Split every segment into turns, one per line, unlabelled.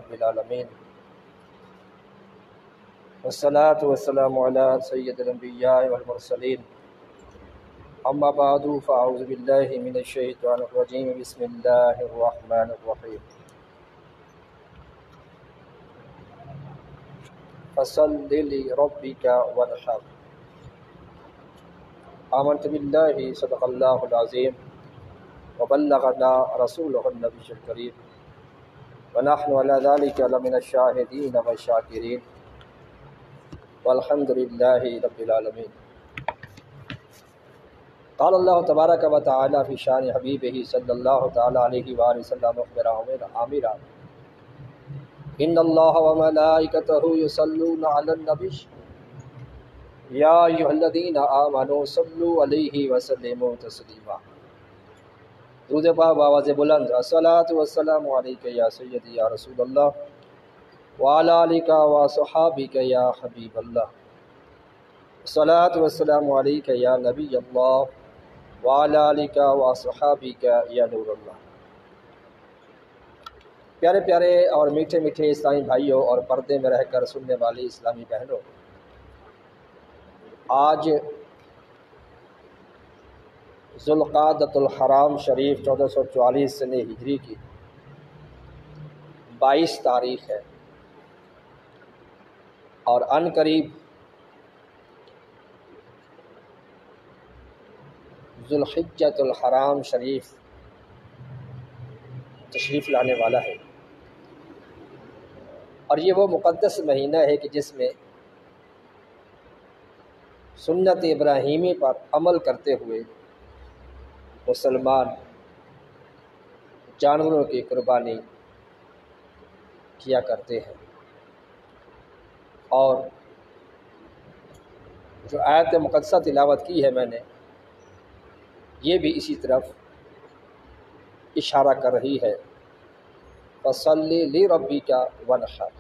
رب العالمین والصلاة والسلام على سید الانبیاء والمرسلین اما بعد فاعوذ باللہ من الشیطان الرجیم بسم اللہ الرحمن الرحیم فصل لربک وانحر آمنت باللہ صدق اللہ العظیم وبلغنا رسولہ النبی الکریم ونحن على ذلك لمن الشاہدین والشاکرین والحمد للہ رب العالمین۔ قال اللہ تبارک و تعالی فی شان حبیبہ صلی اللہ تعالی علیہ وآلہ وسلم مخبرا عامرا ان اللہ وملائکتہ یصلون علی النبی یا ایھا الذین آمنوا صلوا علیہ وسلموا تسلیما۔ درود پاک بآواز بلند الصلاۃ والسلام علیک یا سیدی یا رسول اللہ وعلی آلک وصحابک یا حبیب اللہ، الصلاۃ والسلام علیک یا نبی اللہ وعلی آلک وصحابک یا نور اللہ۔ پیارے پیارے اور میٹھے میٹھے اسلامی بھائیوں اور پردے میں رہ کر سننے والی اسلامی بہنوں، آج ذوالقعدۃ الحرام شریف 1444 سنہ ہجری کی 22 تاریخ ہے، اور عن قریب ذوالحجۃ الحرام شریف تشریف لانے والا ہے، اور یہ وہ مقدس مہینہ ہے کہ جس میں سنت ابراہیمی پر عمل کرتے ہوئے مسلمان جانوروں کی قربانی کیا کرتے ہیں، اور جو آیت مقدسہ تلاوت کی ہے میں نے، یہ بھی اسی طرف اشارہ کر رہی ہے۔ فصلی لربک وانحر،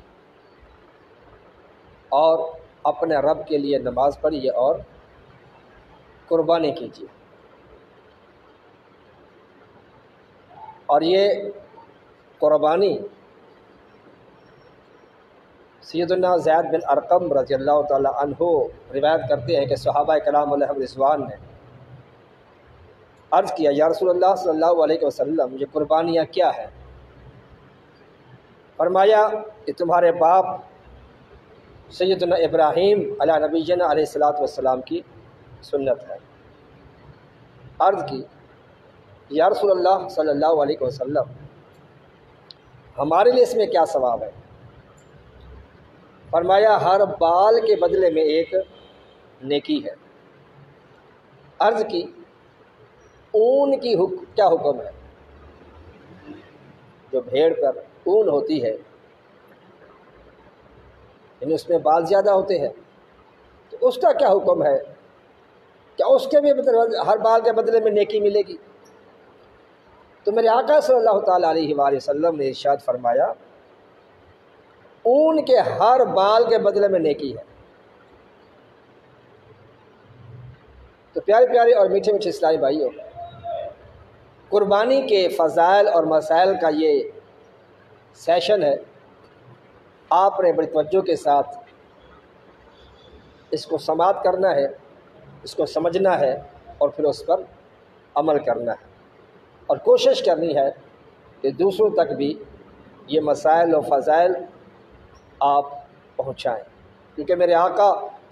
اور اپنے رب کے لیے نماز پڑھیے اور قربانی کیجیے۔ اور یہ قربانی سیدنا زید بن ارقم رضی اللہ تعالی عنہ روایت کرتے ہیں کہ صحابہ کرام علیہم رضوان نے عرض کیا، یا رسول اللہ صلی اللہ علیہ وسلم، یہ قربانیاں کیا ہیں؟ فرمایا کہ تمہارے باپ سیدنا ابراہیم علیہ نبینا علیہ الصلاۃ والسلام کی سنت ہے۔ عرض کی، یا رسول اللہ صلی اللہ علیہ وسلم، ہمارے لیے اس میں کیا ثواب ہے؟ فرمایا ہر بال کے بدلے میں ایک نیکی ہے۔ عرض کی، اون کی کیا حکم ہے؟ جو بھیڑ پر اون ہوتی ہے، یعنی اس میں بال زیادہ ہوتے ہیں، تو اس کا کیا حکم ہے؟ کیا اس کے بھی ہر بال کے بدلے میں نیکی ملے گی؟ تو میرے آقا صلی اللہ تعالیٰ علیہ وآلہ وسلم نے ارشاد فرمایا، اون کے ہر بال کے بدلے میں نیکی ہے۔ تو پیارے پیارے اور میٹھے میٹھے اسلامی بھائیوں، قربانی کے فضائل اور مسائل کا یہ سیشن ہے، آپ نے بڑی توجہ کے ساتھ اس کو سماعت کرنا ہے، اس کو سمجھنا ہے، اور پھر اس پر عمل کرنا ہے، اور کوشش کرنی ہے کہ دوسروں تک بھی یہ مسائل و فضائل آپ پہنچائیں، کیونکہ میرے آقا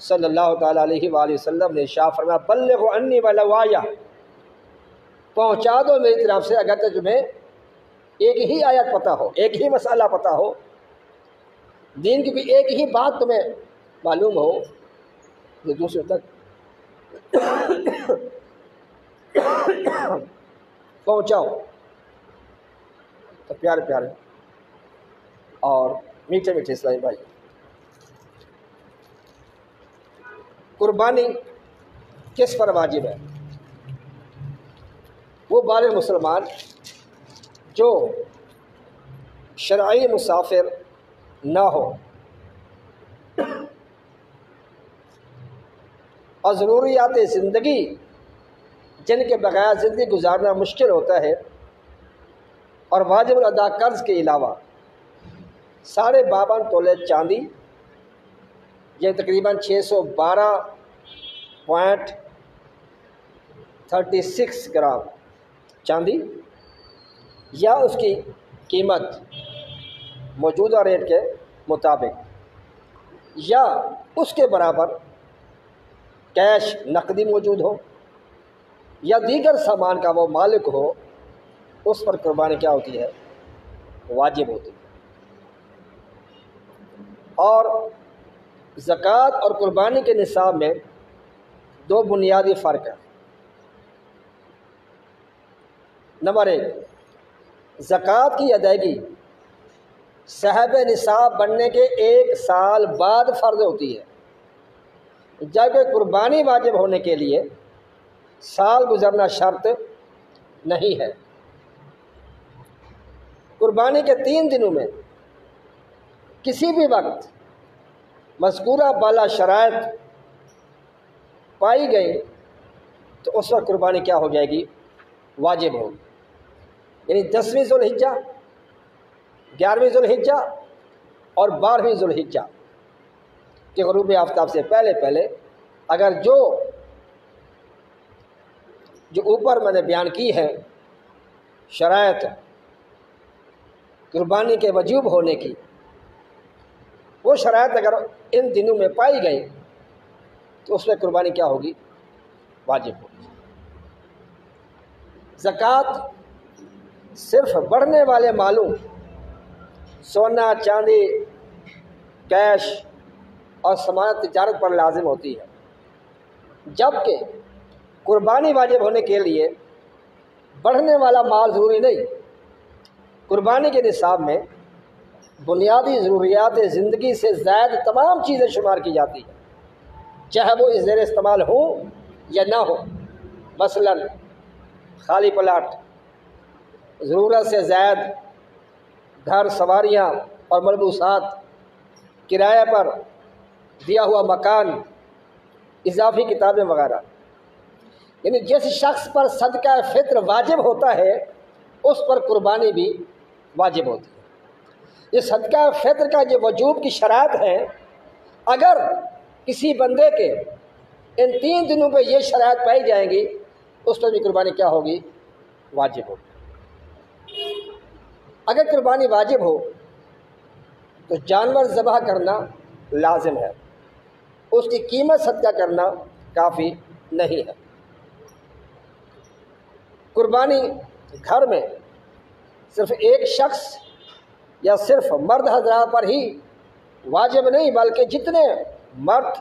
صلی اللہ تعالیٰ علیہ وآلہ وسلم نے ارشاد فرمایا، بلغوا عنی ولو آیہ، پہنچا دو میری طرف سے اگر تو تمہیں ایک ہی آیت پتہ ہو، ایک ہی مسئلہ پتہ ہو، دین کی بھی ایک ہی بات تمہیں معلوم ہو، جو دوسرے تک پہنچاؤ۔ تو پیارے پیارے اور میٹھے میٹھے اسلامی بھائی، قربانی کس پر واجب ہے؟ وہ بالغ مسلمان جو شرعی مسافر نہ ہو اور ضروریات زندگی جن کے بغیر زندگی گزارنا مشکل ہوتا ہے، اور واجب الادا قرض کے علاوہ 52.5 تولے چاندی، یہ تقریباً 612.36 گرام چاندی، یا اس کی قیمت موجودہ ریٹ کے مطابق، یا اس کے برابر کیش نقدی موجود ہو، یا دیگر سامان کا وہ مالک ہو، اس پر قربانی کیا ہوتی ہے؟ واجب ہوتی ہے۔ اور زکوٰۃ اور قربانی کے نصاب میں 2 بنیادی فرق ہیں۔ نمبر 1، زکوٰۃ کی ادائیگی صاحب نصاب بننے کے 1 سال بعد فرض ہوتی ہے، جبکہ قربانی واجب ہونے کے لیے سال گزرنا شرط نہیں ہے۔ قربانی کے 3 دنوں میں کسی بھی وقت مذکورہ بالا شرائط پائی گئی تو اس وقت قربانی کیا ہو جائے گی؟ واجب ہوگی۔ یعنی 10ویں ذو الحجہ، 11ویں ذو الحجہ اور 12ویں ذو الحجہ کے غروب آفتاب سے پہلے پہلے اگر جو اوپر میں نے بیان کی ہے شرائط قربانی کے وجوب ہونے کی، وہ شرائط اگر ان دنوں میں پائی گئی تو اس میں قربانی کیا ہوگی؟ واجب ہوگی۔ زکوٰۃ صرف بڑھنے والے مالوں، سونا چاندی، کیش اور سامان تجارت پر لازم ہوتی ہے، جبکہ قربانی واجب ہونے کے لیے بڑھنے والا مال ضروری نہیں۔ قربانی کے نصاب میں بنیادی ضروریات زندگی سے زائد تمام چیزیں شمار کی جاتی ہیں، چاہے وہ زیر استعمال ہوں یا نہ ہو۔ مثلا خالی پلاٹ، ضرورت سے زائد گھر، سواریاں اور ملبوسات، کرایہ پر دیا ہوا مکان، اضافی کتابیں وغیرہ۔ یعنی جس شخص پر صدقہ فطر واجب ہوتا ہے اس پر قربانی بھی واجب ہوتی ہے۔ یہ صدقہ فطر کا جو وجوب کی شرائط ہے، اگر کسی بندے کے ان 3 دنوں پہ یہ شرائط پائی جائیں گی اس پر بھی قربانی کیا ہوگی؟ واجب ہوگی۔ اگر قربانی واجب ہو تو جانور ذبح کرنا لازم ہے، اس کی قیمت صدقہ کرنا کافی نہیں ہے۔ قربانی گھر میں صرف ایک شخص یا صرف مرد حضرات پر ہی واجب نہیں، بلکہ جتنے مرد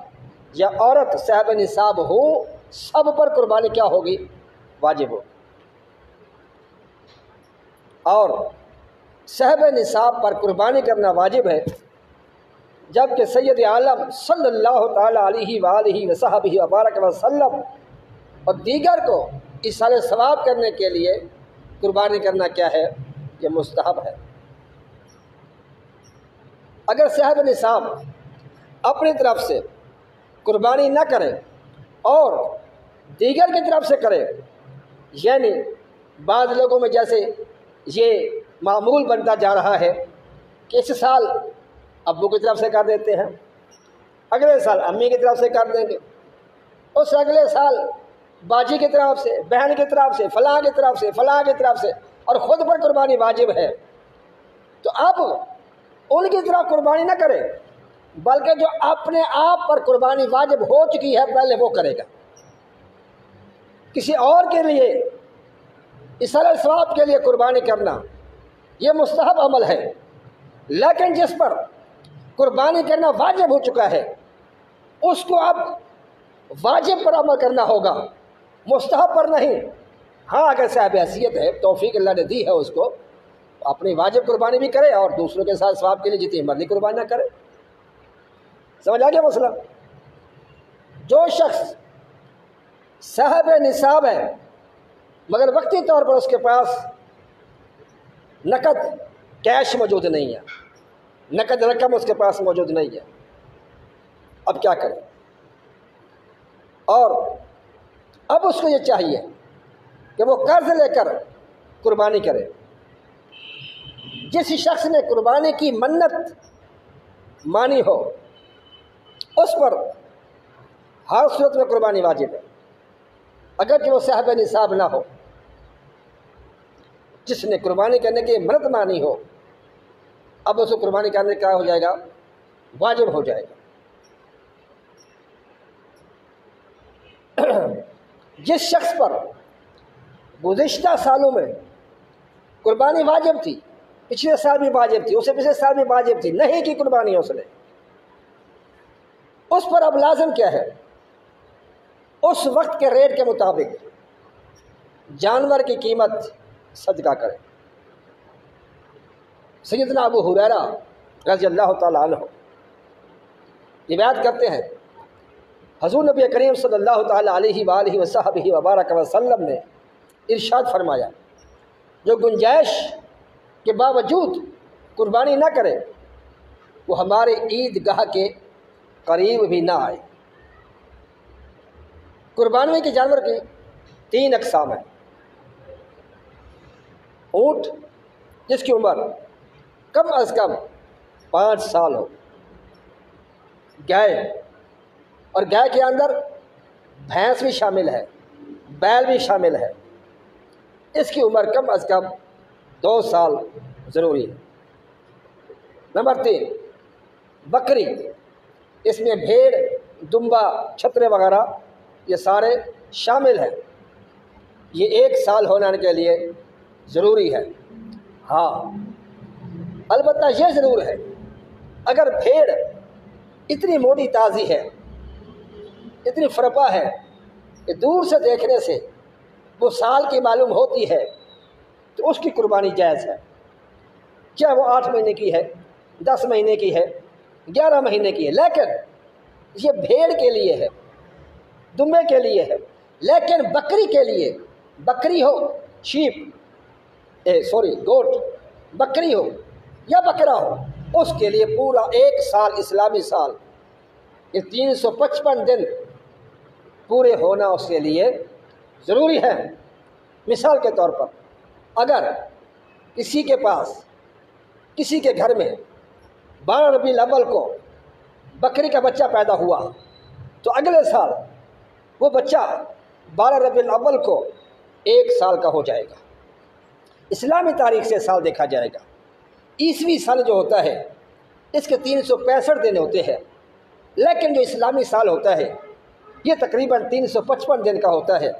یا عورت صاحب نصاب ہو سب پر قربانی کیا ہوگی؟ واجب ہو۔ اور صاحب نصاب پر قربانی کرنا واجب ہے، جبکہ سید عالم صلی اللہ تعالی علیہ وآلہ وصحبہ وبارک وسلم اور دیگر کو ایصال ثواب کرنے کے لیے قربانی کرنا کیا ہے؟ یہ مستحب ہے۔ اگر صاحب نصاب اپنی طرف سے قربانی نہ کرے اور دیگر کی طرف سے کرے، یعنی بعض لوگوں میں جیسے یہ معمول بنتا جا رہا ہے کہ اس سال ابو کی طرف سے کر دیتے ہیں، اگلے سال امی کی طرف سے کر دیں گے، اس اگلے سال باجی کی طرف سے، بہن کی طرف سے، فلاں کی طرف سے، فلاں کی طرف سے، اور خود پر قربانی واجب ہے تو اب ان کی طرف قربانی نہ کرے، بلکہ جو اپنے آپ پر قربانی واجب ہو چکی ہے پہلے وہ کرے گا۔ کسی اور کے لیے ایصال ثواب کے لیے قربانی کرنا یہ مستحب عمل ہے، لیکن جس پر قربانی کرنا واجب ہو چکا ہے اس کو اب واجب پر عمل کرنا ہوگا، مستحب پر نہیں۔ ہاں اگر صاحب حیثیت ہے، توفیق اللہ نے دی ہے اس کو، اپنی واجب قربانی بھی کرے اور دوسروں کے ساتھ ثواب کے لیے جتنی مرضی قربانی نہ کرے۔ سمجھ آ گیا مسئلہ؟ جو شخص صاحب نصاب ہے مگر وقتی طور پر اس کے پاس نقد کیش موجود نہیں ہے، نقد رقم اس کے پاس موجود نہیں ہے، اب کیا کرے؟ اور اب اس کو یہ چاہیے کہ وہ قرض لے کر قربانی کرے، جس شخص نے قربانی کی منت مانی ہو اس پر ہر صورت میں قربانی واجب ہے، اگرچہ وہ صاحب نصاب نہ ہو۔ جس نے قربانی کرنے کی منت مانی ہو اب اس کو قربانی کرنے کا ہو جائے گا، واجب ہو جائے گا۔ جس شخص پر گزشتہ سالوں میں قربانی واجب تھی، پچھلے سال بھی واجب تھی، اسے پچھلے سال بھی واجب تھی، نہیں کی قربانی اس نے، اس پر اب لازم کیا ہے؟ اس وقت کے ریٹ کے مطابق جانور کی قیمت صدقہ کرے۔ سیدنا ابو ہریرہ رضی اللہ تعالیٰ عنہ روایت کرتے ہیں حضور نبی کریم صلی اللہ تعالیٰ علیہ وآلہ وصحبہ وبارک وسلم نے ارشاد فرمایا، جو گنجائش کے باوجود قربانی نہ کرے وہ ہمارے عید گاہ کے قریب بھی نہ آئے۔ قربانی کے جانور کی 3 اقسام ہیں۔ اونٹ جس کی عمر کم از کم 5 سال ہو، گائے، اور گائے کے اندر بھینس بھی شامل ہے، بیل بھی شامل ہے، اس کی عمر کم از کم 2 سال ضروری ہے۔ نمبر 3 بکری، اس میں بھیڑ، دمبا، چھترے وغیرہ یہ سارے شامل ہیں، یہ 1 سال ہونے کے لیے ضروری ہے۔ ہاں البتہ یہ ضرور ہے اگر بھیڑ اتنی موٹی تازی ہے، اتنی فرپا ہے کہ دور سے دیکھنے سے وہ سال کی معلوم ہوتی ہے تو اس کی قربانی جائز ہے، چاہے وہ 8 مہینے کی ہے، 10 مہینے کی ہے، 11 مہینے کی ہے، لیکن یہ بھیڑ کے لیے ہے، دمبے کے لیے ہے۔ لیکن بکری کے لیے، بکری ہو، گوٹ، بکری ہو یا بکرا ہو، اس کے لیے پورا 1 سال اسلامی سال، یہ 355 دن پورے ہونا اس کے لیے ضروری ہے۔ مثال کے طور پر اگر کسی کے پاس، کسی کے گھر میں 12 ربیع الاول کو بکری کا بچہ پیدا ہوا تو اگلے سال وہ بچہ 12 ربیع الاول کو 1 سال کا ہو جائے گا۔ اسلامی تاریخ سے سال دیکھا جائے گا۔ عیسوی سال جو ہوتا ہے اس کے 365 دن ہوتے ہیں، لیکن جو اسلامی سال ہوتا ہے یہ تقریباً 355 دن کا ہوتا ہے۔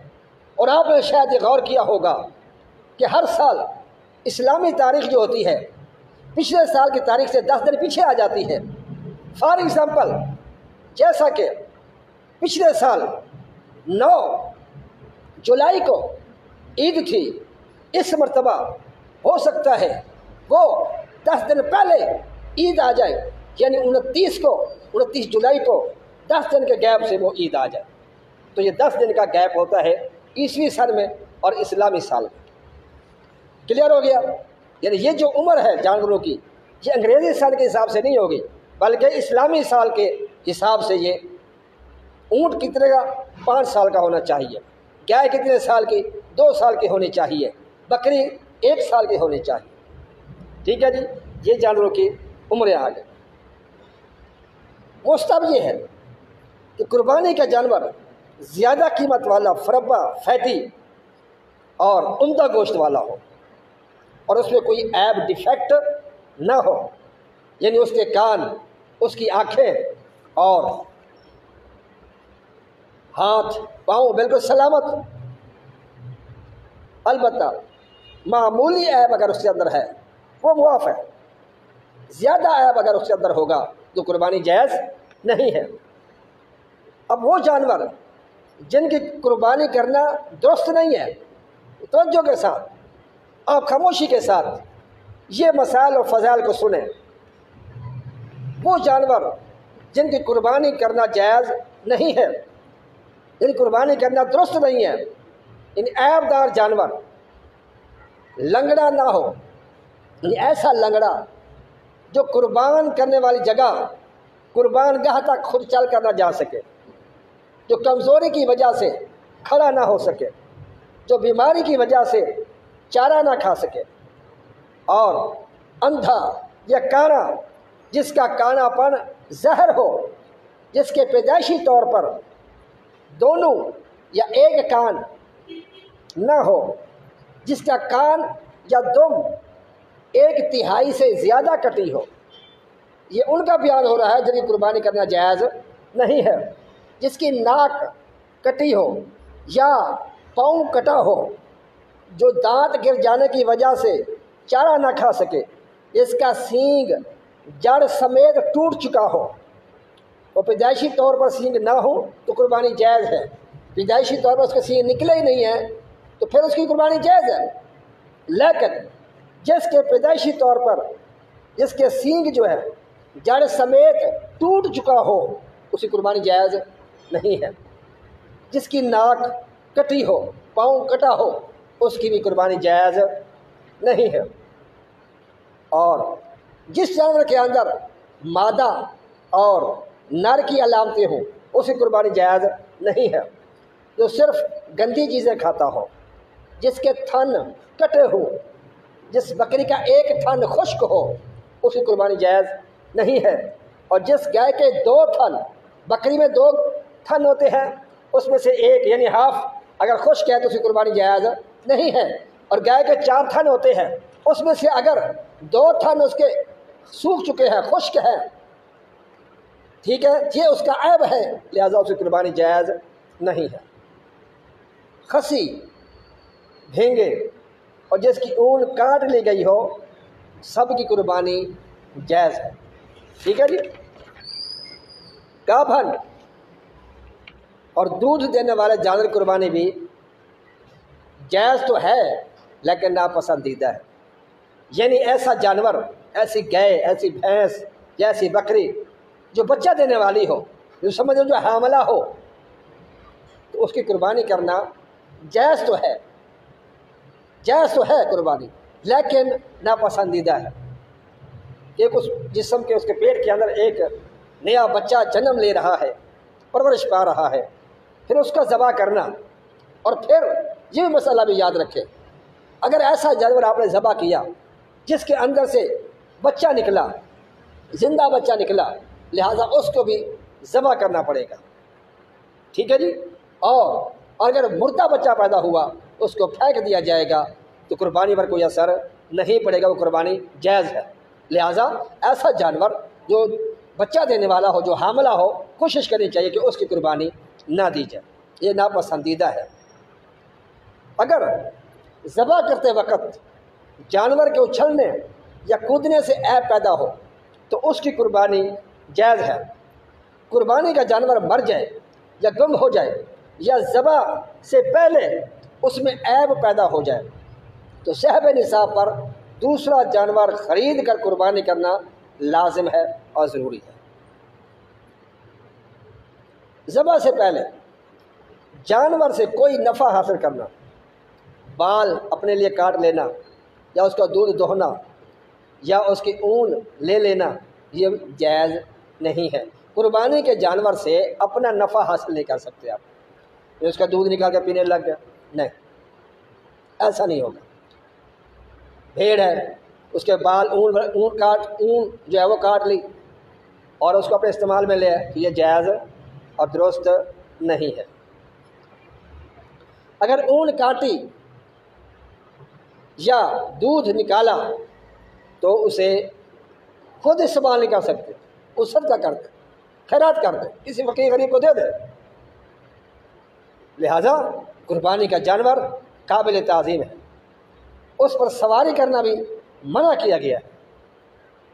اور آپ نے شاید یہ غور کیا ہوگا کہ ہر سال اسلامی تاریخ جو ہوتی ہے پچھلے سال کی تاریخ سے 10 دن پیچھے آ جاتی ہے۔ فار ایگزامپل جیسا کہ پچھلے سال 9 جولائی کو عید تھی، اس مرتبہ ہو سکتا ہے وہ 10 دن پہلے عید آ جائے، یعنی 29 جولائی کو 10 دن کے گیپ سے وہ عید آ جائے، تو یہ 10 دن کا گیپ ہوتا ہے عیسوی سال میں اور اسلامی سال میں۔ کلیئر ہو گیا؟ یعنی یہ جو عمر ہے جانوروں کی یہ انگریزی سال کے حساب سے نہیں ہوگی بلکہ اسلامی سال کے حساب سے۔ یہ اونٹ کتنے کا؟ 5 سال کا ہونا چاہیے، گائے کتنے سال کی؟ 2 سال کی ہونی چاہیے، بکری 1 سال کی ہونی چاہیے۔ ٹھیک ہے جی، یہ جانوروں کی عمریں آ گئی۔ مستحب یہ ہے کہ قربانی کا جانور زیادہ قیمت والا، فربا، فیٹی اور عمدہ گوشت والا ہو، اور اس میں کوئی عیب، ڈیفیکٹ نہ ہو، یعنی اس کے کان، اس کی آنکھیں اور ہاتھ پاؤں بالکل سلامت۔ البتہ معمولی عیب اگر اس کے اندر ہے وہ معاف ہے، زیادہ عیب اگر اس کے اندر ہوگا تو قربانی جائز نہیں ہے۔ اب وہ جانور جن کی قربانی کرنا درست نہیں ہے، توجہ کے ساتھ آپ خاموشی کے ساتھ یہ مسائل اور فضائل کو سنیں۔ وہ جانور جن کی قربانی کرنا جائز نہیں ہے، جن کی قربانی کرنا درست نہیں ہے، ان عیب دار جانور، لنگڑا نہ ہو، یعنی ایسا لنگڑا جو قربان کرنے والی جگہ قربان گاہ تک خود چل کر نہ جا سکے، جو کمزوری کی وجہ سے کھڑا نہ ہو سکے، جو بیماری کی وجہ سے چارہ نہ کھا سکے، اور اندھا یا کانا جس کا کانا پن زہر ہو، جس کے پیدائشی طور پر دونوں یا ایک کان نہ ہو، جس کا کان یا دم 1/3 سے زیادہ کٹی ہو، یہ ان کا بیان ہو رہا ہے جن کی قربانی کرنا جائز نہیں ہے۔ جس کی ناک کٹی ہو یا پاؤں کٹا ہو، جو دانت گر جانے کی وجہ سے چارہ نہ کھا سکے، اس کا سینگ جڑ سمیت ٹوٹ چکا ہو، اور پیدائشی طور پر سینگ نہ ہو تو قربانی جائز ہے۔ پیدائشی طور پر اس کا سینگ نکلے ہی نہیں ہے تو پھر اس کی قربانی جائز ہے۔ لیکن جس کے پیدائشی طور پر جس کے سینگ جو ہے جڑ سمیت ٹوٹ چکا ہو، اس کی قربانی جائز نہیں ہے۔ جس کی ناک کٹی ہو، پاؤں کٹا ہو، اس کی بھی قربانی جائز نہیں ہے۔ اور جس جانور کے اندر مادہ اور نر کی علامتیں ہوں، اس کی قربانی جائز نہیں ہے۔ جو صرف گندی چیزیں کھاتا ہو، جس کے تھن کٹے ہوں، جس بکری کا ایک تھن خشک ہو، اس کی قربانی جائز نہیں ہے۔ اور جس گائے کے 2 تھن، بکری میں 2 تھن ہوتے ہیں، اس میں سے ایک یعنی ہاف اگر خشک ہے تو اس کی قربانی جائز نہیں ہے۔ اور گائے کے 4 تھن ہوتے ہیں، اس میں سے اگر 2 تھن اس کے سوکھ چکے ہیں، خشک ہیں، ٹھیک ہے، یہ اس کا عیب ہے، لہذا اس کی قربانی جائز نہیں ہے۔ خصی، بھینگے اور جس کی اون کاٹ لی گئی ہو، سب کی قربانی جائز ہے، ٹھیک ہے جی۔ گابھن اور دودھ دینے والے جانور قربانی بھی جائز تو ہے لیکن ناپسندیدہ ہے۔ یعنی ایسا جانور، ایسی گائے، ایسی بھینس یا ایسی بکری جو بچہ دینے والی ہو، جو سمجھو جو حاملہ ہو، تو اس کی قربانی کرنا جائز تو ہے، جائز تو ہے قربانی، لیکن ناپسندیدہ ہے۔ ایک اس جسم کے اس کے پیٹ کے اندر ایک نیا بچہ جنم لے رہا ہے، پرورش پا رہا ہے، پھر اس کا ذبح کرنا، اور پھر یہ مسئلہ بھی یاد رکھے، اگر ایسا جانور آپ نے ذبح کیا جس کے اندر سے بچہ نکلا، زندہ بچہ نکلا، لہٰذا اس کو بھی ذبح کرنا پڑے گا، ٹھیک ہے جی۔ اور اگر مردہ بچہ پیدا ہوا اس کو پھینک دیا جائے گا تو قربانی پر کوئی اثر نہیں پڑے گا، وہ قربانی جائز ہے۔ لہٰذا ایسا جانور جو بچہ دینے والا ہو، جو حاملہ ہو، کوشش کرنی چاہیے کہ اس کی قربانی نہ دی جائے، یہ ناپسندیدہ ہے۔ اگر ذبح کرتے وقت جانور کے اچھلنے یا کودنے سے عیب پیدا ہو تو اس کی قربانی جائز ہے۔ قربانی کا جانور مر جائے یا گم ہو جائے یا ذبح سے پہلے اس میں عیب پیدا ہو جائے تو صاحب نصاب پر دوسرا جانور خرید کر قربانی کرنا لازم ہے اور ضروری ہے۔ ذبح سے پہلے جانور سے کوئی نفع حاصل کرنا، بال اپنے لیے کاٹ لینا یا اس کا دودھ دوہنا یا اس کی اون لے لینا، یہ جائز نہیں ہے۔ قربانی کے جانور سے اپنا نفع حاصل نہیں کر سکتے آپ، اس کا دودھ نکال کے پینے لگ گیا، نہیں، ایسا نہیں ہوگا۔ بھیڑ ہے، اس کے بال اون جو ہے وہ کاٹ لی اور اس کو اپنے استعمال میں لے آئے، یہ جائز اور درست نہیں ہے۔ اگر اون کاٹی یا دودھ نکالا تو اسے خود استعمال نہیں کر سکتے، اس صدقہ کر دے، خیرات کر دے، کسی فقیر غریب کو دے دے۔ لہذا قربانی کا جانور قابل تعظیم ہے، اس پر سواری کرنا بھی منع کیا گیا ہے،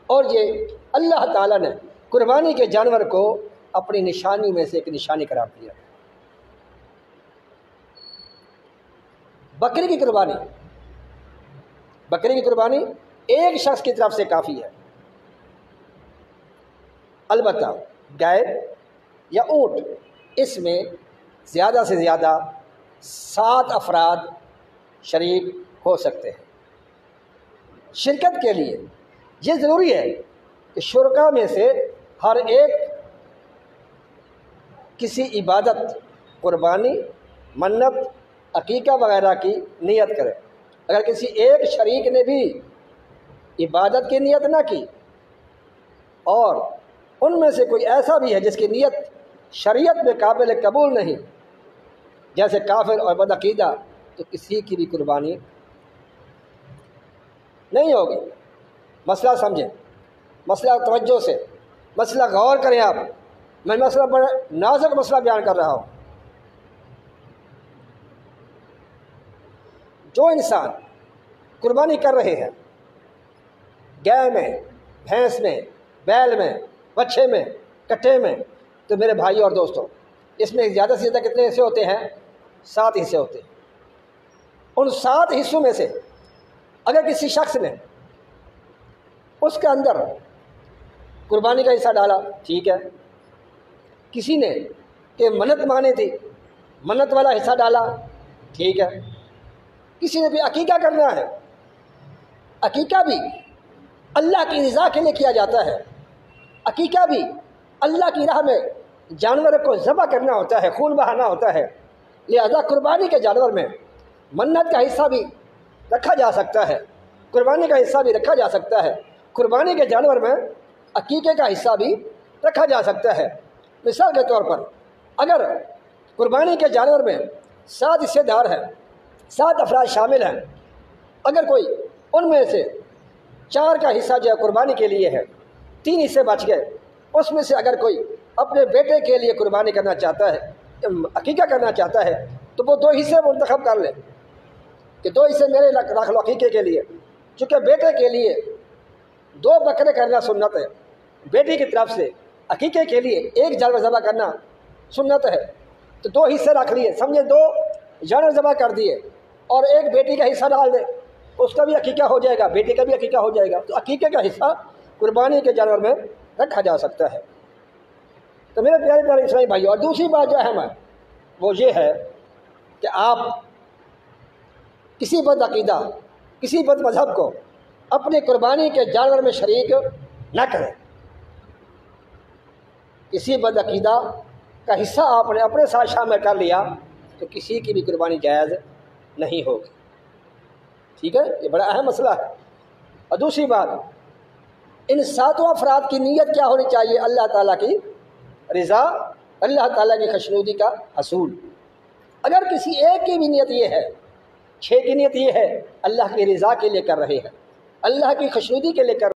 اور یہ اللہ تعالیٰ نے قربانی کے جانور کو اپنی نشانی میں سے ایک نشانی قرار دیا۔ بکری کی قربانی، بکری کی قربانی ایک شخص کی طرف سے کافی ہے، البتہ گائے یا اونٹ اس میں زیادہ سے زیادہ 7 افراد شریک ہو سکتے ہیں۔ شرکت کے لیے یہ ضروری ہے کہ شرکا میں سے ہر ایک کسی عبادت، قربانی، منت، عقیقہ وغیرہ کی نیت کرے۔ اگر کسی ایک شریک نے بھی عبادت کی نیت نہ کی، اور ان میں سے کوئی ایسا بھی ہے جس کی نیت شریعت میں قابل قبول نہیں، جیسے کافر اور بدعقیدہ، تو کسی کی بھی قربانی نہیں ہوگی۔ مسئلہ سمجھیں، مسئلہ توجہ سے، مسئلہ غور کریں آپ، میں مسئلہ بڑا نازک مسئلہ بیان کر رہا ہوں۔ جو انسان قربانی کر رہے ہیں گائے میں، بھینس میں، بیل میں، بچھے میں، کٹے میں، تو میرے بھائی اور دوستوں، اس میں زیادہ سے زیادہ کتنے حصے ہوتے ہیں؟ 7 حصے ہوتے ہیں۔ ان 7 حصوں میں سے اگر کسی شخص نے اس کے اندر قربانی کا حصہ ڈالا، ٹھیک ہے۔ کسی نے کہ منت مانی تھی، منت والا حصہ ڈالا، ٹھیک ہے۔ کسی نے بھی عقیقہ کرنا ہے، عقیقہ بھی اللہ کی رضا کے لیے کیا جاتا ہے، عقیقہ بھی اللہ کی راہ میں جانور کو ذبح کرنا ہوتا ہے، خون بہانا ہوتا ہے، لہذا قربانی کے جانور میں منت کا حصہ بھی رکھا جا سکتا ہے، قربانی کا حصہ بھی رکھا جا سکتا ہے، قربانی کے جانور میں عقیقے کا حصہ بھی رکھا جا سکتا ہے۔ مثال کے طور پر اگر قربانی کے جانور میں 7 حصے دار ہیں، 7 افراد شامل ہیں، اگر کوئی ان میں سے 4 کا حصہ جو ہے قربانی کے لیے ہے، 3 حصے بچ گئے، اس میں سے اگر کوئی اپنے بیٹے کے لیے قربانی کرنا چاہتا ہے، عقیقہ کرنا چاہتا ہے، تو وہ 2 حصے منتخب کر لے کہ 2 حصے میرے رکھ لو عقیقے کے لیے، چونکہ بیٹے کے لیے 2 بکرے کرنا سنت ہے، بیٹی کی طرف سے عقیقے کے لیے 1 جانور ذبح کرنا سنت ہے، تو 2 حصے رکھ لیے، سمجھے 2 جانور ذبح کر دیے، اور 1 بیٹی کا حصہ ڈال دے، اس کا بھی عقیقہ ہو جائے گا، بیٹی کا بھی عقیقہ ہو جائے گا، تو عقیقے کا حصہ قربانی کے جانور میں رکھا جا سکتا ہے۔ تو میرے پیارے پیارے اسلامی بھائیو، اور دوسری بات جو اہم ہے وہ یہ ہے کہ آپ کسی بد عقیدہ، کسی بد مذہب کو اپنی قربانی کے جانور میں شریک نہ کریں۔ کسی بد عقیدہ کا حصہ آپ نے اپنے ساتھ شامل کر لیا تو کسی کی بھی قربانی جائز نہیں ہوگی، ٹھیک ہے؟ یہ بڑا اہم مسئلہ ہے۔ اور دوسری بات، ان 7 افراد کی نیت کیا ہونی چاہیے؟ اللہ تعالیٰ کی رضا، اللہ تعالیٰ کی خوشنودی کا حصول۔ اگر کسی ایک کی بھی نیت یہ ہے، 6 کی نیت یہ ہے اللہ کی رضا کے لیے کر رہے ہیں، اللہ کی خوشنودی کے لیے کر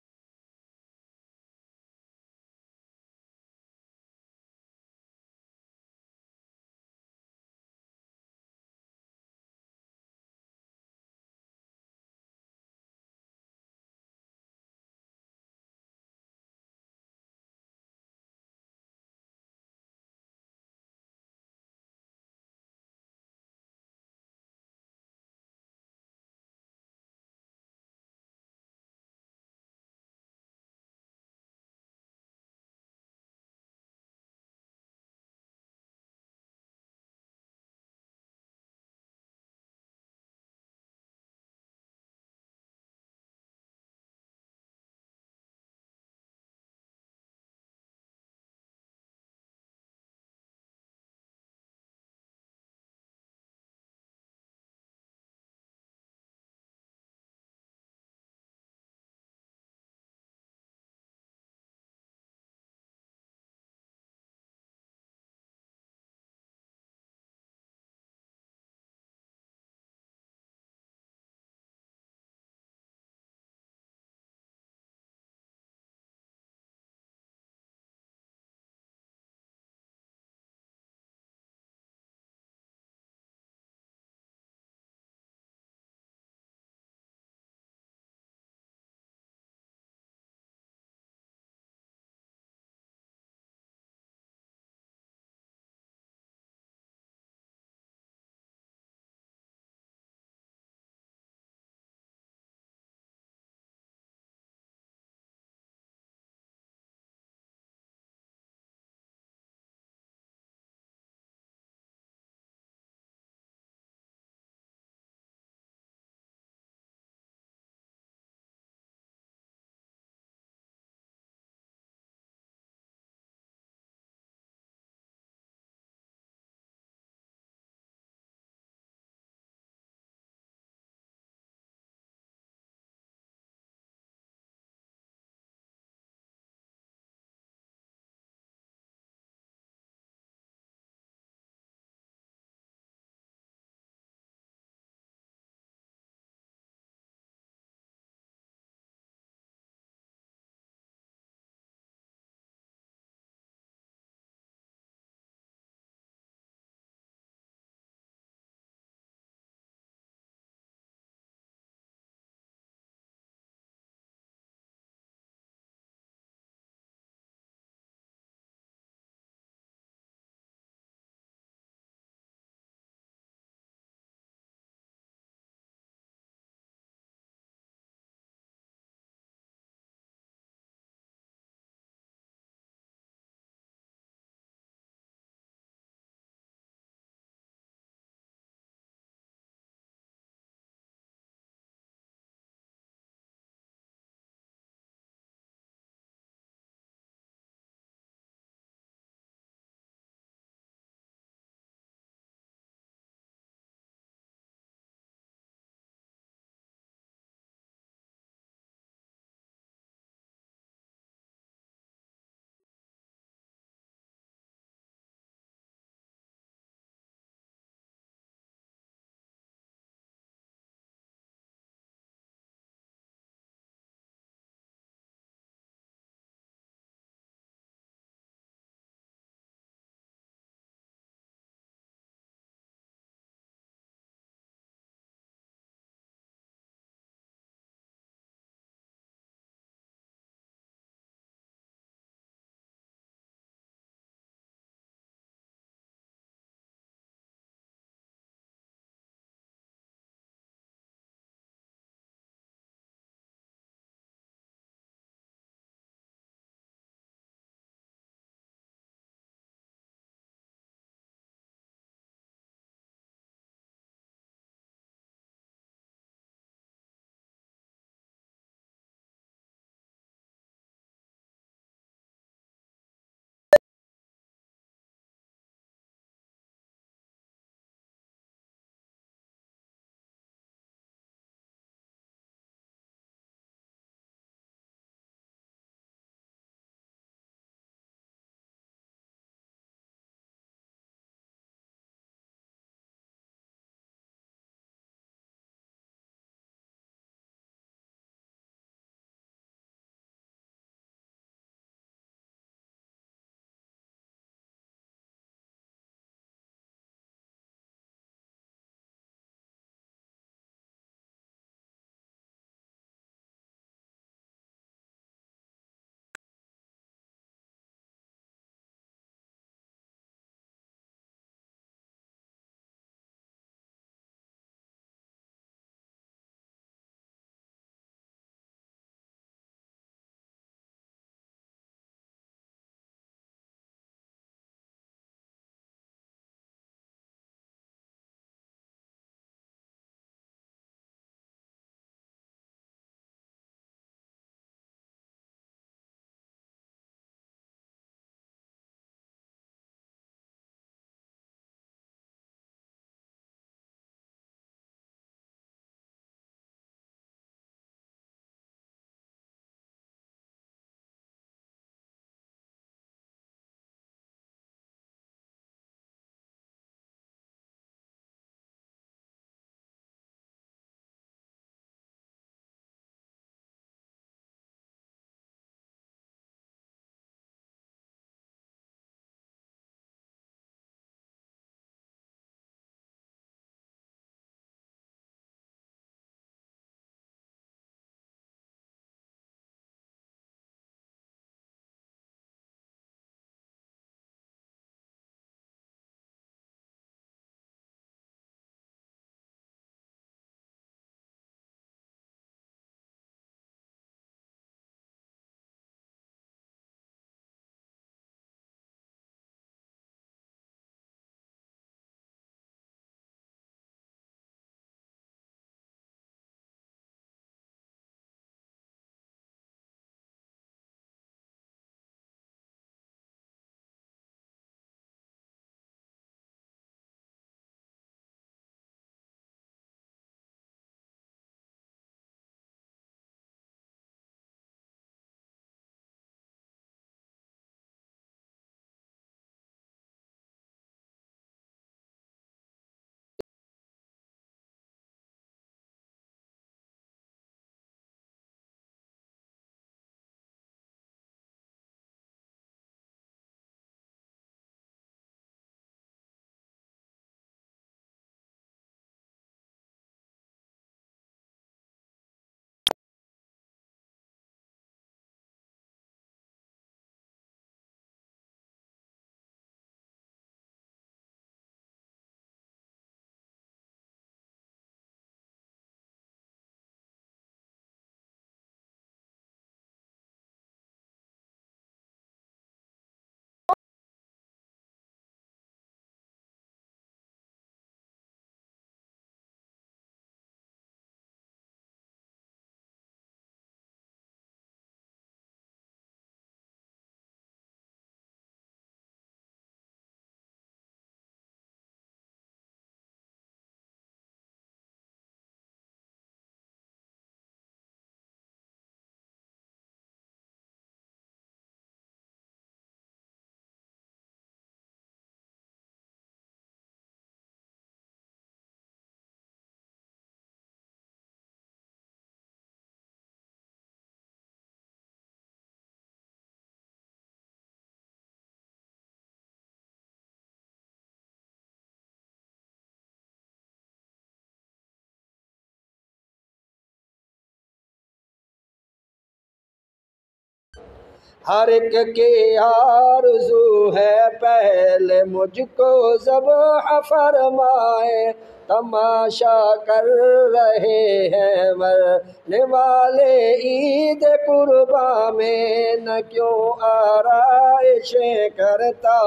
ہر ایک کی آرزو ہے پہلے مجھ کو ذبح فرمائے، تماشا کر رہے ہیں مرنے والے عید قرباں میں، نہ کیوں آرائشیں کرتا،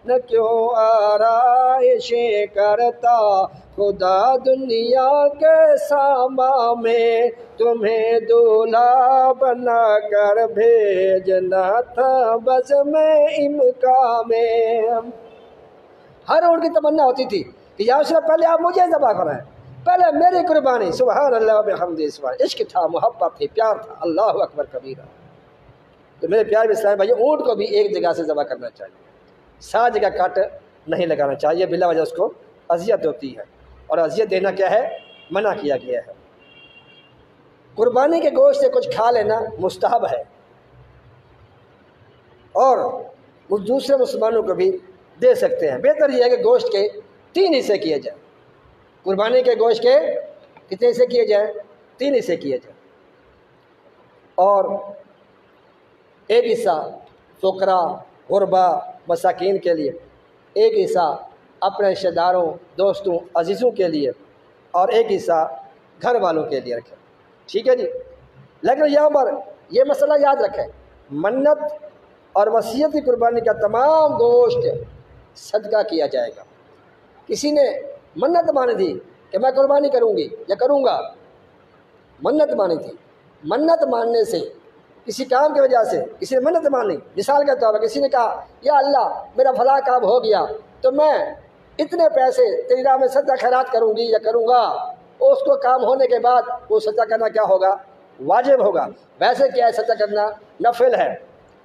نہ کیوں آرائشیں کرتا، خدا دنیا کے ساما میں تمہیں دولہا بنا کر بھیجنا تھا بزم امکا میں۔ ہر ان کی تمنا ہوتی تھی کہ یا رسول اللہ پہلے آپ مجھے ذبح کرائیں، پہلے میری قربانی۔ سبحان اللہ بحمدہ، سبحان، عشق تھا، محبت تھی، پیار تھا، اللہ اکبر کبیرہ۔ تو میرے پیارے اسلام بھائی، اونٹ کو بھی ایک جگہ سے ذبح کرنا چاہیے، 7 جگہ کٹ نہیں لگانا چاہیے، بلا وجہ اس کو اذیت ہوتی ہے، اور اذیت دینا کیا ہے؟ منع کیا گیا ہے۔ قربانی کے گوشت سے کچھ کھا لینا مستحب ہے، اور دوسرے مسلمانوں کو بھی دے سکتے ہیں۔ بہتر یہ ہے کہ گوشت کے 3 حصے کیے جائیں، قربانی کے گوشت کے کتنے حصے کیے جائیں؟ 3 حصے کیے جائیں، اور ایک حصہ فقراء، غربا، مساکین کے لیے، ایک حصہ اپنے رشتہ داروں، دوستوں، عزیزوں کے لیے، اور ایک حصہ گھر والوں کے لیے رکھیں، ٹھیک ہے جی۔ لیکن یہاں پر یہ مسئلہ یاد رکھیں، منت اور وصیت کی قربانی کا تمام گوشت صدقہ کیا جائے گا۔ کسی نے منت مانی تھی کہ میں قربانی کروں گی یا کروں گا، منت مانی تھی، منت ماننے سے کسی کام کی وجہ سے کسی نے منت مانی، مثال کے طور پر کسی نے کہا یا اللہ میرا فلاں کام ہو گیا تو میں اتنے پیسے تیری راہ میں صدقہ خیرات کروں گی یا کروں گا، اس کو کام ہونے کے بعد وہ صدقہ کرنا کیا ہوگا؟ واجب ہوگا۔ ویسے کیا ہے صدقہ کرنا؟ نفل ہے،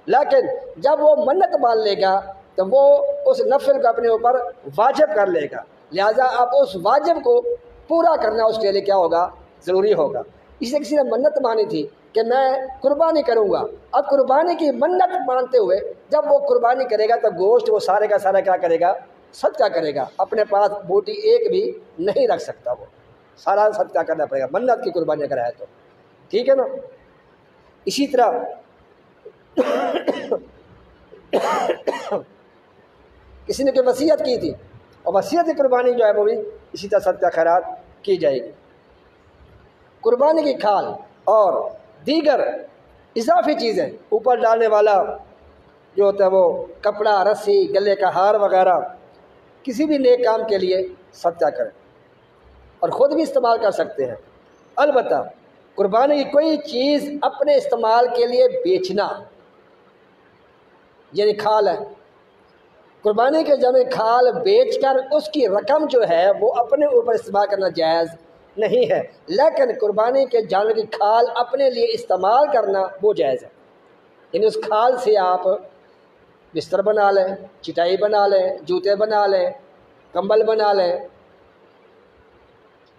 لیکن جب وہ منت مان لے گا تو وہ اس نفل کو اپنے اوپر واجب کر لے گا، لہٰذا اب اس واجب کو پورا کرنا اس کے لیے کیا ہوگا؟ ضروری ہوگا۔ اس لیے کسی نے منت مانی تھی کہ میں قربانی کروں گا، اب قربانی کی منت مانتے ہوئے جب وہ قربانی کرے گا تو گوشت وہ سارے کا سارا کیا کرے گا؟ صدقہ کرے گا، اپنے پاس بوٹی ایک بھی نہیں رکھ سکتا، وہ سارا صدقہ کرنا پڑے گا منت کی قربانی اگر ہے تو، ٹھیک ہے نا۔ اسی طرح کسی نے کوئی وصیت کی تھی اور وصیت کی قربانی جو ہے وہ بھی اسی طرح صدقہ خیرات کی جائے گی۔ قربانی کی کھال اور دیگر اضافی چیزیں اوپر ڈالنے والا جو ہوتا ہے وہ کپڑا، رسی، گلے کا ہار وغیرہ کسی بھی نیک کام کے لیے صدقہ کریں اور خود بھی استعمال کر سکتے ہیں۔ البتہ قربانی کی کوئی چیز اپنے استعمال کے لیے بیچنا، یعنی کھال ہے، قربانی کے جمع کھال بیچ کر اس کی رقم جو ہے وہ اپنے اوپر استعمال کرنا جائز نہیں ہے، لیکن قربانی کے جانور کی کھال اپنے لیے استعمال کرنا وہ جائز ہے۔ یعنی اس کھال سے آپ بستر بنا لیں، چٹائی بنا لیں، جوتے بنا لیں، کمبل بنا لیں،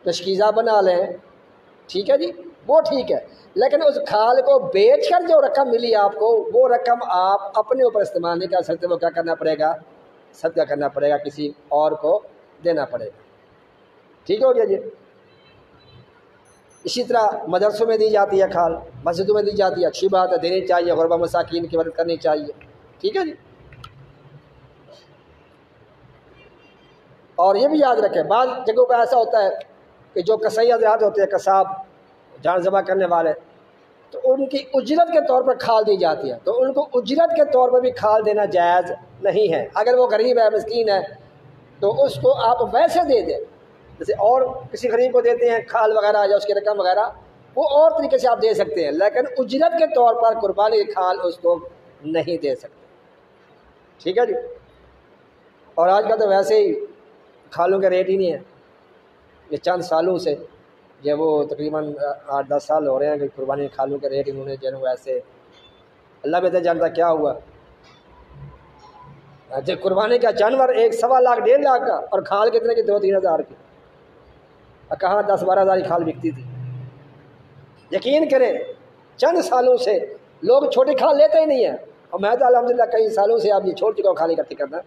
تشکیزہ بنا لیں، ٹھیک ہے جی، وہ ٹھیک ہے، لیکن اس کھال کو بیچ کر جو رقم ملی آپ کو وہ رقم آپ اپنے اوپر استعمال نہیں کر سکتے، وہ کیا کرنا پڑے گا؟ صدقہ کرنا پڑے گا، کسی اور کو دینا پڑے گا، ٹھیک ہو گیا جی۔ اسی طرح مدرسوں میں دی جاتی ہے کھال، مسجدوں میں دی جاتی ہے، اچھی بات ہے، دینی چاہیے، غربا مساکین کی مدد کرنی چاہیے، ٹھیک ہے جی۔ اور یہ بھی یاد رکھیں بعض جگہوں پہ ایسا ہوتا ہے کہ جو کسائی حضرات ہوتے ہیں، قصاب، جان ذبح کرنے والے، تو ان کی اجرت کے طور پر کھال دی جاتی ہے، تو ان کو اجرت کے طور پر بھی کھال دینا جائز نہیں ہے۔ اگر وہ غریب ہے، مسکین ہے، تو اس کو آپ ویسے دے دیں جیسے اور کسی غریب کو دیتے ہیں کھال وغیرہ یا اس کی رقم وغیرہ، وہ اور طریقے سے آپ دے سکتے ہیں، لیکن اجرت کے طور پر قربانی کی کھال اس کو نہیں دے سکتے، ٹھیک ہے جی۔ اور آج کل تو ویسے ہی کھالوں کے ریٹ ہی نہیں ہے، یہ چند سالوں سے جو وہ تقریباً 8-10 سال ہو رہے ہیں کہ قربانی کھالوں کے ریٹ انہوں نے جو ہے ویسے اللہ بہتر جانتا کیا ہوا۔ جب قربانی کا جانور 1.25 لاکھ 1.5 لاکھ کا، اور کھال کتنے کی؟ 2-3 ہزار کی، اور کہاں 10-12 ہزار کی کھال بکتی تھی۔ یقین کریں چند سالوں سے لوگ چھوٹی کھال لیتے ہی نہیں ہیں، اور میں تو الحمدللہ کئی سالوں سے آپ یہ چھوڑ چکا ہوں کھال اکٹھی کرنا۔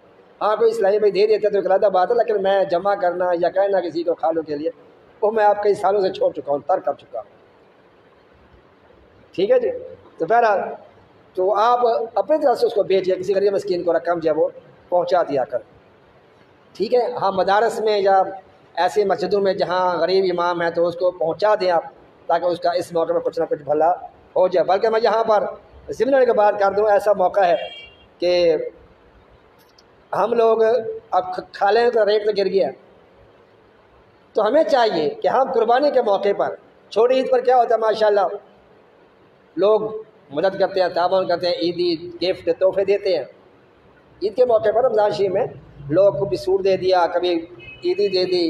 ہاں کوئی اسلامی بھائی دے دیتے تو ایک علیحدہ بات ہے، لیکن میں جمع کرنا یا کہنا کسی کو کھالوں کے لیے وہ میں آپ کئی سالوں سے چھوڑ چکا ہوں، ترک کر چکا ہوں، ٹھیک ہے جی۔ تو بہرحال تو آپ اپنی طرف سے اس کو بھیجیے، کسی غریب مسکین کو رقم جو ہے وہ پہنچا دیا کر، ٹھیک ہے. ہاں مدارس میں یا ایسی مسجدوں میں جہاں غریب امام ہے تو اس کو پہنچا دیں آپ، تاکہ اس کا اس موقع میں کچھ نہ کچھ بھلا ہو جائے. بلکہ میں یہاں پر ضمن کی بات کر دوں، ایسا موقع ہے کہ ہم لوگ اب کھا لیں تو ریٹ تو گر گیا، تو ہمیں چاہیے کہ ہم قربانی کے موقع پر، چھوٹی عید پر کیا ہوتا ہے ماشاءاللہ لوگ مدد کرتے ہیں، تعاون کرتے ہیں، عیدی گفٹ تحفے دیتے ہیں. عید کے موقع پر رمضان شریف میں لوگ کو بھی سوٹ دے دیا، کبھی عیدی دے دی،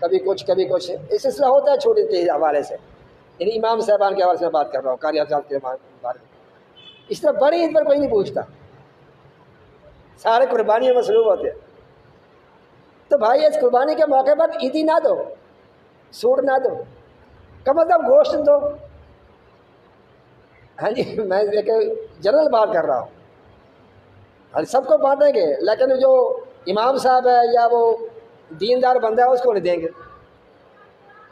کبھی کچھ اس سلسلہ ہوتا ہے چھوٹی کے حوالے سے. یعنی امام صاحبان کے حوالے سے میں بات کر رہا ہوں، قاری حضرات کے بارے میں. اس طرح بڑی عید پر کوئی نہیں پوچھتا، سارے قربانی میں مصروف ہوتے ہیں. تو بھائی اس قربانی کے موقع پر عیدی نہ دو، سوٹ نہ دو، کم از کم گوشت دو. ہاں جی، میں ایک جنرل بات کر رہا ہوں، ہر سب کو بانٹیں گے، لیکن جو امام صاحب ہے یا وہ دیندار بندہ ہے اس کو نہیں دیں گے.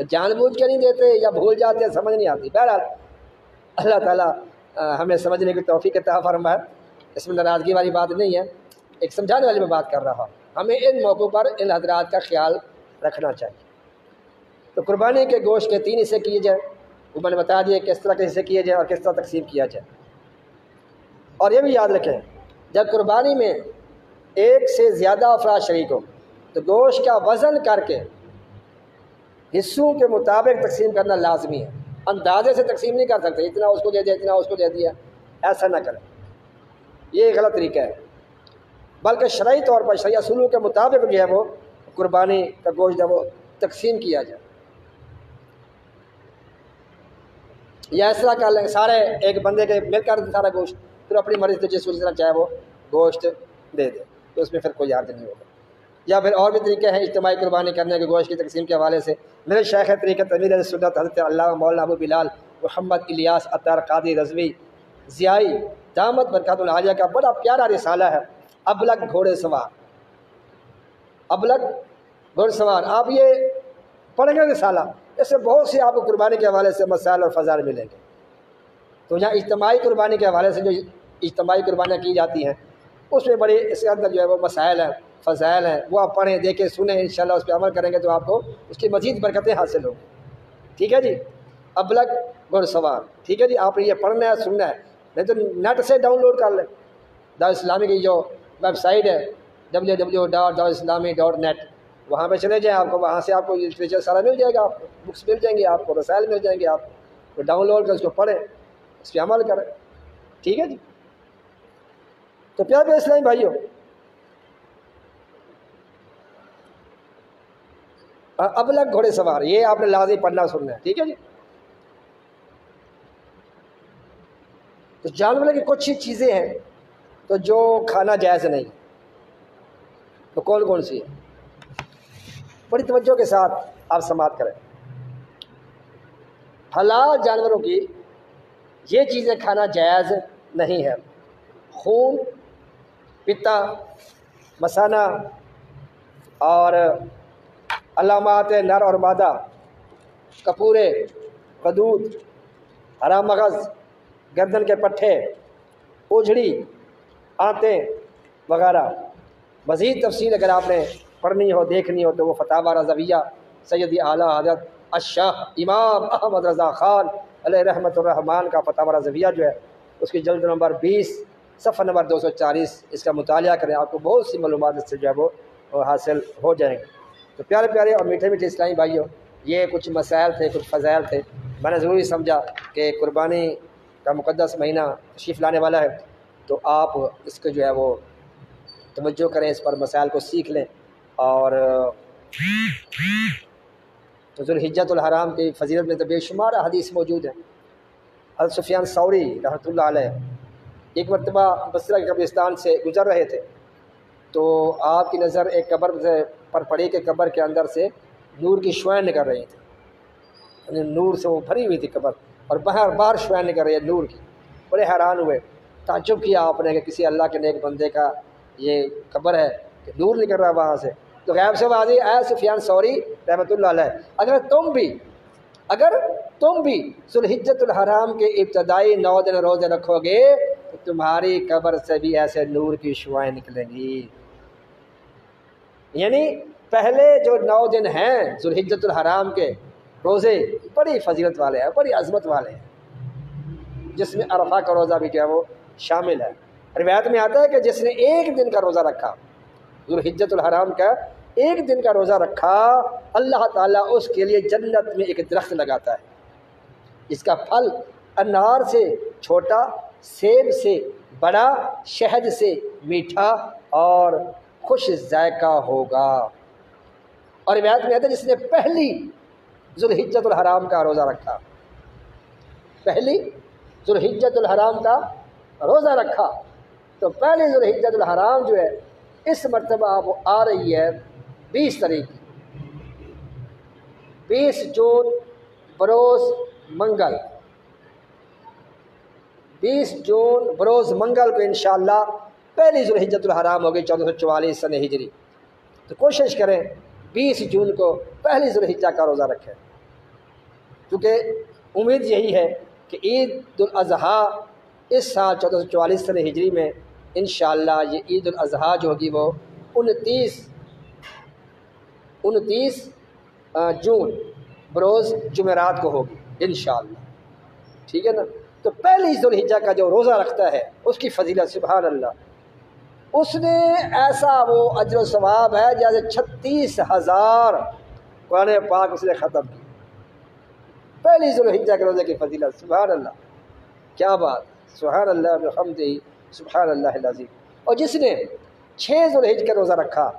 جان بوجھ کے نہیں دیتے یا بھول جاتے ہیں، سمجھ نہیں آتی. بہرحال اللہ تعالیٰ ہمیں سمجھنے کی توفیق عطا فرمائے. اس میں ناراضگی والی بات نہیں ہے، ایک سمجھانے والی میں بات کر رہا ہوں. ہمیں ان موقعوں پر ان حضرات کا خیال رکھنا چاہیے. تو قربانی کے گوشت کے 3 حصے کیے جائیں، وہ میں نے بتا دیا کس طرح کے حصے کیے جائیں اور کس طرح تقسیم کیا جائے. اور یہ بھی یاد رکھیں جب قربانی میں 1 سے زیادہ افراد شریک ہوں تو گوشت کا وزن کر کے حصوں کے مطابق تقسیم کرنا لازمی ہے. اندازے سے تقسیم نہیں کر سکتے، اتنا اس کو دے دیا اتنا اس کو دے دیا، ایسا نہ کریں، یہ غلط طریقہ ہے. بلکہ شرعی طور پر شرعی اصولوں کے مطابق جو ہے وہ قربانی کا گوشت جو ہے وہ تقسیم کیا جائے. یا اس طرح کر لیں سارے ایک بندے کے مل کر سارا گوشت، پھر اپنی مرضی سے جس طرح چاہے وہ گوشت دے دے، تو اس میں پھر کوئی حرج نہیں ہوگا. یا پھر اور بھی طریقے ہیں اجتماعی قربانی کرنے کے گوشت کی تقسیم کے حوالے سے. میرے شیخ طریقہ امیر سنت حضرت علامہ مولانا ابو بلال محمد الیاس عطار قادری رضوی ضیائی دامت برکات العالیہ کا بڑا پیارا رسالہ ہے، ابلغ گھوڑے سوار. ابلغ گھوڑے سوار آپ یہ پڑھیں گے رسالہ، اس سے بہت سی آپ کو قربانی کے حوالے سے مسائل اور فضائل ملیں گے. تو یہاں اجتماعی قربانی کے حوالے سے جو اجتماعی قربانیاں کی جاتی ہیں اس میں بڑی اس کے اندر جو ہے وہ مسائل ہیں، فضائل ہیں، وہ آپ پڑھیں دیکھیں سنیں، انشاءاللہ اس پہ عمل کریں گے تو آپ کو اس کی مزید برکتیں حاصل ہوں. ٹھیک ہے جی، ابلغ گھوڑ سوار. ٹھیک ہے جی، آپ نے یہ پڑھنا ہے سننا ہے، نہیں تو نیٹ سے ڈاؤن لوڈ کر لیں. دعوت اسلامی کی جو ویب سائٹ ہے www.dawatislami.net، وہاں پہ چلے جائیں، آپ کو وہاں سے آپ کو لٹریچر سارا مل جائے گا، آپ کو بکس مل جائیں گی، آپ کو رسائل مل جائیں گے، آپ کو ڈاؤن لوڈ کر اس کو پڑھیں، اس پہ عمل کریں. ٹھیک ہے جی. تو پیارے اسلامی بھائیوں، ابلغ گھوڑے سوار یہ آپ نے لازمی پڑھنا سننا ہے. ٹھیک ہے جی. تو جانوروں کی کچھ ہی چیزیں ہیں تو جو کھانا جائز نہیں، تو کون کون سی ہے؟ بڑی توجہ کے ساتھ آپ سماعت کریں. حلال جانوروں کی یہ چیزیں کھانا جائز نہیں ہے: خون، پتا، مثانہ اور علامات نر اور مادہ، کپورے، قدود، حرام مغز، گردن کے پٹھے، اوجھڑی، آنتیں وغیرہ. مزید تفصیل اگر آپ نے پڑھنی ہو دیکھنی ہو تو وہ فتاوی رضویہ سیدی اعلیٰ حضرت الشیخ امام احمد رضا خان علیہ رحمۃ الرحمان کا فتاوی رضویہ جو ہے اس کی جلد نمبر 20 صفحہ نمبر 240 اس کا مطالعہ کریں، آپ کو بہت سی معلومات اس سے جو ہے وہ حاصل ہو جائیں گے. تو پیارے پیارے اور میٹھے میٹھے اسلامی بھائیوں، یہ کچھ مسائل تھے، کچھ فضائل تھے. میں نے ضروری سمجھا کہ قربانی کا مقدس مہینہ تشریف لانے والا ہے تو آپ اس کو جو ہے وہ توجہ کریں، اس پر مسائل کو سیکھ لیں. اور تو ذوالحجۃ الحرام کی فضیلت میں تو بے شمار حدیث موجود ہیں. حضرت سفیان ثوری رحمۃ اللہ علیہ ایک مرتبہ بصرہ کے قبرستان سے گزر رہے تھے تو آپ کی نظر ایک قبر پر پڑی کہ قبر کے اندر سے نور کی شعاعیں نکل رہی تھیں، یعنی نور سے وہ بھری ہوئی تھی قبر، اور باہر باہر شعاعیں نکل رہی ہے نور کی. بڑے حیران ہوئے، تعجب کیا آپ نے کہ کسی اللہ کے نیک بندے کا یہ قبر ہے کہ نور نکل رہا ہے وہاں سے. تو غیب سے واضح اے سفیان ثوری رحمۃ اللہ علیہ، اگر تم بھی ذوالحجۃ الحرام کے ابتدائی 9 دن روزے رکھو گے تو تمہاری قبر سے بھی ایسے نور کی شعائیں نکلیں گی۔ یعنی پہلے جو 9 دن ہیں ذوالحجۃ الحرام کے روزے بڑی فضیلت والے ہیں، بڑی عظمت والے ہیں، جس میں عرفہ کا روزہ بھی جو ہے وہ شامل ہے۔ روایت میں آتا ہے کہ جس نے ایک دن کا روزہ رکھا، ذوالحجۃ الحرام کا ایک دن کا روزہ رکھا، اللہ تعالیٰ اس کے لیے جنت میں ایک درخت لگاتا ہے، اس کا پھل انار سے چھوٹا، سیب سے بڑا، شہد سے میٹھا اور خوش ذائقہ ہوگا۔ اور روایت میں آتا ہے جس نے پہلی ذوالحجۃ الحرام کا روزہ رکھا، پہلی ذوالحجۃ الحرام کا روزہ رکھا، تو پہلی ذوالحجۃ الحرام جو ہے اس مرتبہ وہ آ رہی ہے 20 تاریخ، 20 جون بروز منگل، 20 جون بروز منگل کو انشاءاللہ پہلی ذوالحجۃ الحرام ہوگی 1444 سنہ ہجری۔ تو کوشش کریں 20 جون کو پہلی ذوالحجہ کا روزہ رکھیں، کیونکہ امید یہی ہے کہ عید الاضحیٰ اس سال 1444 سنہ ہجری میں انشاءاللہ یہ عید الاضحیٰ جو ہوگی وہ 29 جون بروز جمعرات کو ہوگی انشاءاللہ، ٹھیک ہے نا۔ تو پہلی ذوالحجہ کا جو روزہ رکھتا ہے اس کی فضیلت سبحان اللہ، اس نے ایسا وہ اجر و ثواب ہے جیسے 36,000 قرآن پاک اس نے ختم کی۔ پہلی ذوالحجہ کے روزے کی فضیلت سبحان اللہ، کیا بات، سبحان اللہ بحمدہ سبحان اللہ العظیم۔ اور جس نے 6 ذوالحجہ کا روزہ رکھا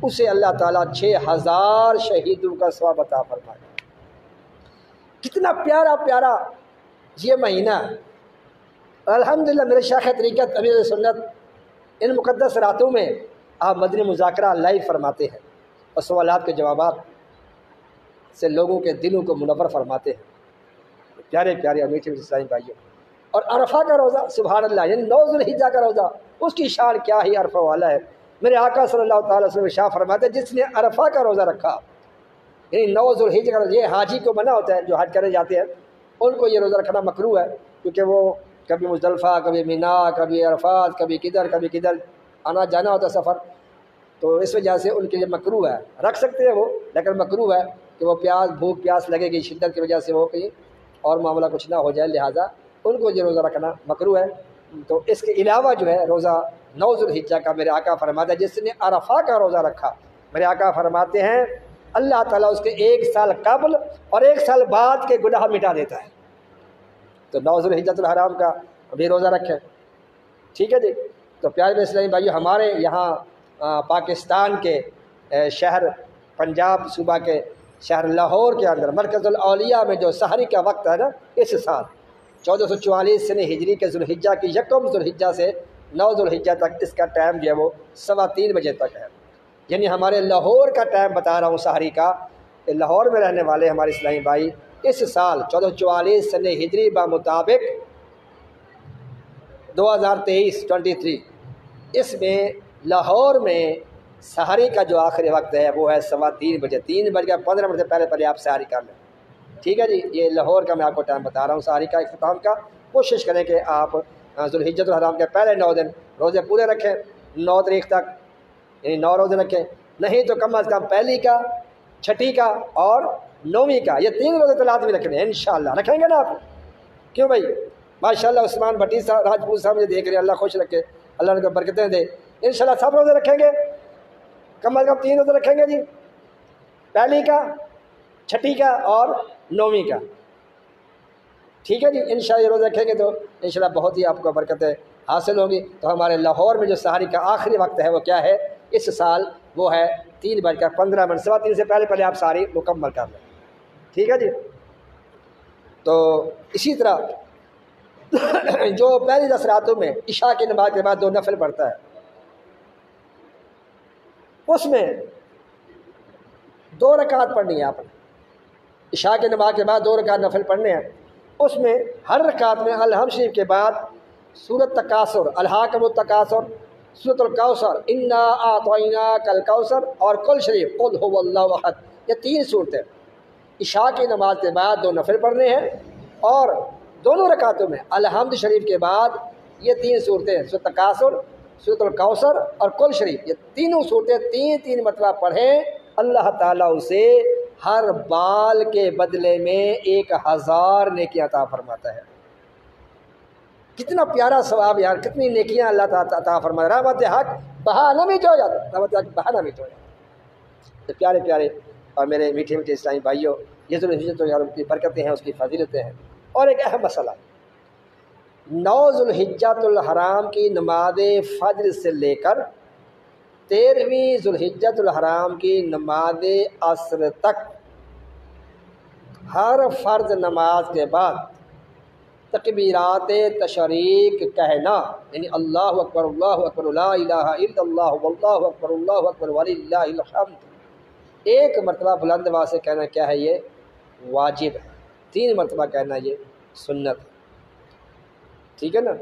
اسے اللہ تعالیٰ 6,000 شہیدوں کا ثواب عطا فرمائے۔ کتنا پیارا پیارا یہ مہینہ، الحمدللہ میرے شیخ طریقت امیر سنت ان مقدس راتوں میں آپ مدنی مذاکرہ لائیو فرماتے ہیں اور سوالات کے جوابات سے لوگوں کے دلوں کو منور فرماتے ہیں، پیارے پیارے میٹھے اسلامی بھائیوں۔ اور عرفہ کا روزہ سبحان اللہ، یعنی 9 ذوالحجہ کا روزہ، اس کی شان کیا ہی عرفہ والا ہے۔ میرے آقا صلی اللہ تعالیٰ علیہ وسلم شاہ فرماتے ہیں جس نے عرفہ کا روزہ رکھا، یعنی 9 ذوالحجہ کا روزہ، یہ حاجی کو منع ہوتا ہے جو حج کرنے جاتے ہیں، ان کو یہ روزہ رکھنا مکروہ ہے، کیونکہ وہ کبھی مزدلفہ، کبھی مینا، کبھی عرفات، کبھی کدھر آنا جانا ہوتا ہے سفر، تو اس وجہ سے ان کے لیے مکروہ ہے۔ رکھ سکتے ہیں وہ، لیکن مکروہ ہے کہ وہ بھوک پیاس لگے گی شدت کی وجہ سے وہ کہیں اور معاملہ کچھ نہ ہو جائے، لہٰذا ان کو یہ روزہ رکھنا مکروہ ہے۔ تو اس کے علاوہ جو ہے روزہ 9 ذوالحجہ کا میرے آقا فرماتا ہے جس نے عرفہ کا روزہ رکھا، میرے آقا فرماتے ہیں اللہ تعالیٰ اس کے 1 سال قبل اور 1 سال بعد کے گناہ مٹا دیتا ہے۔ تو 9 ذوالحجۃ الحرام کا ابھی روزہ رکھیں، ٹھیک ہے جی۔ تو پیارے اسلامی بھائیو، ہمارے یہاں پاکستان کے شہر پنجاب صوبہ کے شہر لاہور کے اندر مرکز الاولیاء میں جو سحری کا وقت ہے نا، اس سال 1444 سنہ ہجری کے ذوالحجہ کی 1 ذوالحجہ سے 9 ذوالحجہ تک اس کا ٹائم جو ہے وہ 3:15 بجے تک ہے۔ یعنی ہمارے لاہور کا ٹائم بتا رہا ہوں سحری کا، کہ لاہور میں رہنے والے ہمارے اسلامی بھائی اس سال 1444 سنہ ہجری بمطابق 2023 اس میں لاہور میں سحری کا جو آخری وقت ہے وہ ہے 3:15 بجے، 3:15 سے پہلے آپ سحری کر لیں، ٹھیک ہے جی۔ یہ لاہور کا میں آپ کو ٹائم بتا رہا ہوں سحری کا اختتام کا۔ کوشش کریں کہ آپ ذوالحجۃ الحرام کے پہلے 9 دن روزے پورے رکھیں، 9 تاریخ تک، یعنی 9 روزے رکھیں، نہیں تو کم از کم پہلی کا، چھٹی کا اور 9ویں کا، یہ 3 روزے تو لازمی رکھنے ہیں انشاءاللہ۔ رکھیں گے نا آپ؟ کیوں بھائی؟ ماشاءاللہ عثمان بھٹی صاحب راجپوت صاحب مجھے دیکھ رہے ہیں، اللہ خوش رکھے، اللہ ان کو برکتیں دے۔ انشاءاللہ سب روزے رکھیں گے، کم از کم 3 روزے رکھیں گے جی، پہلی کا، چھٹی کا اور 9ویں کا، ٹھیک ہے جی۔ انشاءاللہ یہ روزے رکھیں گے تو انشاءاللہ بہت ہی آپ کو برکتیں حاصل ہوگی۔ تو ہمارے لاہور میں جو سحری کا آخری وقت ہے وہ کیا ہے اس سال؟ وہ ہے 3:15 3:15 سے پہلے آپ سحری مکمل کر لیں، ٹھیک ہے جی۔ تو اسی طرح جو پہلی 10 راتوں میں عشاء کی نماز کے بعد 2 نفل پڑھتا ہے، اس میں 2 رکعت پڑھنی ہے آپ نے، عشاء کی نماز کے بعد 2 رکعت نفل پڑھنے ہیں۔ اس میں ہر رکعت میں الحمد شریف کے بعد سورۃ تکاثر، الہاکم التکاثر، سورۃ الکوثر، انا اعطیناک الکوثر اور کل شریف، قل هو اللہ احد، یہ 3 صورتیں عشاء کی نماز کے بعد 2 نفل پڑھنے ہیں، اور دونوں رکعتوں میں الحمد شریف کے بعد یہ تین صورتیں، سورۃ تکاثر، سورۃ الکوثر اور کل شریف، یہ تینوں صورتیں تین مرتبہ پڑھیں، اللہ تعالیٰ اسے ہر بال کے بدلے میں 1000 نیکی عطا فرماتا ہے۔ کتنا پیارا ثواب یار، کتنی نیکیاں اللہ تعالیٰ عطا فرماتا ہے۔ رحمت حق بہا نہ مٹ ہو جاتا، رحمت حق بہا نہ مٹ ہو جاتا۔ تو پیارے پیارے اور میرے میٹھے میٹھے اسلامی بھائیوں، یہ ذوالحجۃ یار کی برکتیں ہیں، اس کی فضیلتیں ہیں۔ اور ایک اہم مسئلہ، 9 ذوالحجۃ الحرام کی نماز فجر سے لے کر 13ویں ذوالحجۃ الحرام کی نماز عصر تک ہر فرض نماز کے بعد تکبیرات تشریق کہنا، یعنی اللہ اکبر لا الہ الا اللہ واللہ اکبر وللہ الحمد، ایک مرتبہ بلند آواز سے کہنا کیا ہے؟ یہ واجب ہے۔ 3 مرتبہ کہنا یہ سنت ہے، ٹھیک ہے نا؟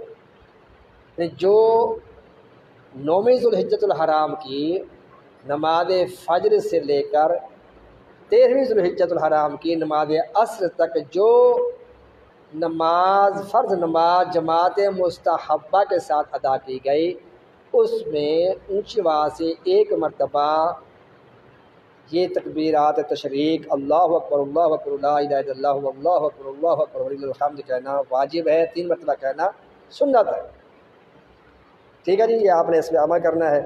جو 9ویں ذوالحجۃ الحرام کی نماز فجر سے لے کر 13ویں ذوالحجۃ الحرام کی نماز عصر تک جو نماز فرض نماز جماعت مستحبہ کے ساتھ ادا کی گئی، اس میں اونچی آواز سے 1 مرتبہ یہ تکبیرات تشریق اللہ اکبر لا الہ الا اللہ واللہ اکبر وللہ الحمد کہنا واجب ہے، 3 مرتبہ کہنا سنت ہے، ٹھیک ہے جی؟ یہ آپ نے اس پہ عمل کرنا ہے۔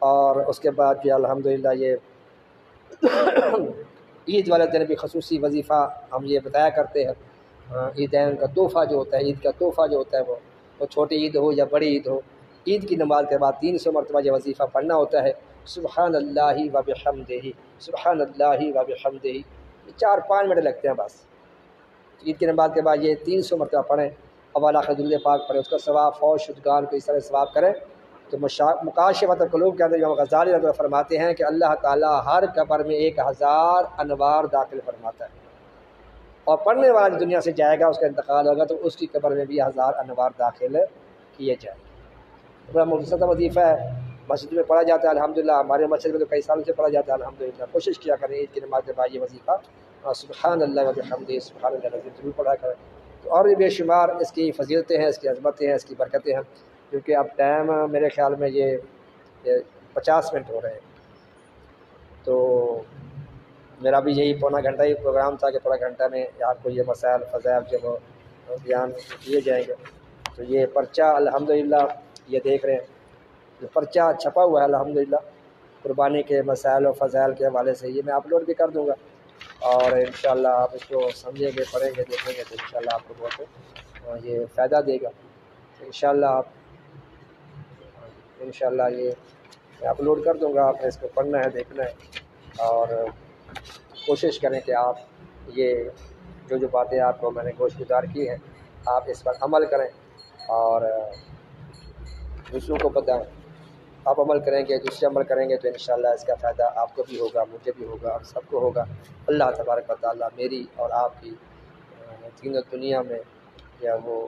اور اس کے بعد بھی الحمدللہ یہ عید والے دن بھی خصوصی وظیفہ ہم یہ بتایا کرتے ہیں، عیدین کا تحفہ جو ہوتا ہے، عید کا تحفہ جو ہوتا ہے وہ چھوٹی عید ہو یا بڑی عید ہو، عید کی نماز کے بعد 300 مرتبہ یہ وظیفہ پڑھنا ہوتا ہے، سبحان اللہ و بحمدہ، سبحان اللہ و بحمدہ، یہ 4-5 منٹ لگتے ہیں بس۔ عید کی نماز کے بعد یہ 300 مرتبہ پڑھیں، اول آخر درود پاک پڑھیں، اس کا ثواب فوج شدگان کو اس طرح ثواب کریں۔ تو مکاشفۃ القلوب کے اندر امام غزالی رحمۃ اللہ فرماتے ہیں کہ اللہ تعالیٰ ہر قبر میں 1000 انوار داخل فرماتا ہے، اور پڑھنے والا دنیا سے جائے گا، اس کا انتقال ہوگا تو اس کی قبر میں بھی 1000 انوار داخل کیے جائیں گے۔ بڑا مختصر وظیفہ ہے، مسجد میں پڑھا جاتا ہے الحمدللہ، ہمارے مسجد میں تو کئی سالوں سے پڑھا جاتا ہے الحمدللہ۔ کوشش کیا کریں عید کی نماز کے بعد یہ وظیفہ سبحان اللہ و بحمدہ سبحان اللہ العظیم ضرور پڑھا کریں۔ تو اور بھی بے شمار اس کی فضیلتیں ہیں، اس کی عظمتیں ہیں، اس کی برکتیں ہیں، کیونکہ اب ٹائم میرے خیال میں یہ 50 منٹ ہو رہے ہیں، تو میرا بھی یہی پونا گھنٹہ ہی پروگرام تھا کہ پورا گھنٹہ میں آپ کو یہ مسائل فضائل جو وہ بیان کیے جائیں گے۔ تو یہ پرچہ الحمدللہ یہ دیکھ رہے ہیں، جو پرچہ چھپا ہوا ہے الحمدللہ قربانی کے مسائل و فضائل کے حوالے سے، یہ میں اپلوڈ بھی کر دوں گا، اور انشاءاللہ آپ اس کو سمجھیں گے، پڑھیں گے، دیکھیں گے تو انشاءاللہ آپ کو بہت یہ فائدہ دے گا۔ انشاءاللہ آپ انشاءاللہ یہ میں اپلوڈ کر دوں گا، آپ نے اس کو پڑھنا ہے، دیکھنا ہے، اور کوشش کریں کہ آپ یہ جو باتیں آپ کو میں نے گوش گزار کی ہیں آپ اس پر عمل کریں اور دوسروں کو بتائیں۔ آپ عمل کریں گے، دوسرے عمل کریں گے تو انشاءاللہ اس کا فائدہ آپ کو بھی ہوگا، مجھے بھی ہوگا، اور سب کو ہوگا۔ اللہ تبارک و تعالیٰ میری اور آپ کی دین و دنیا میں یا وہ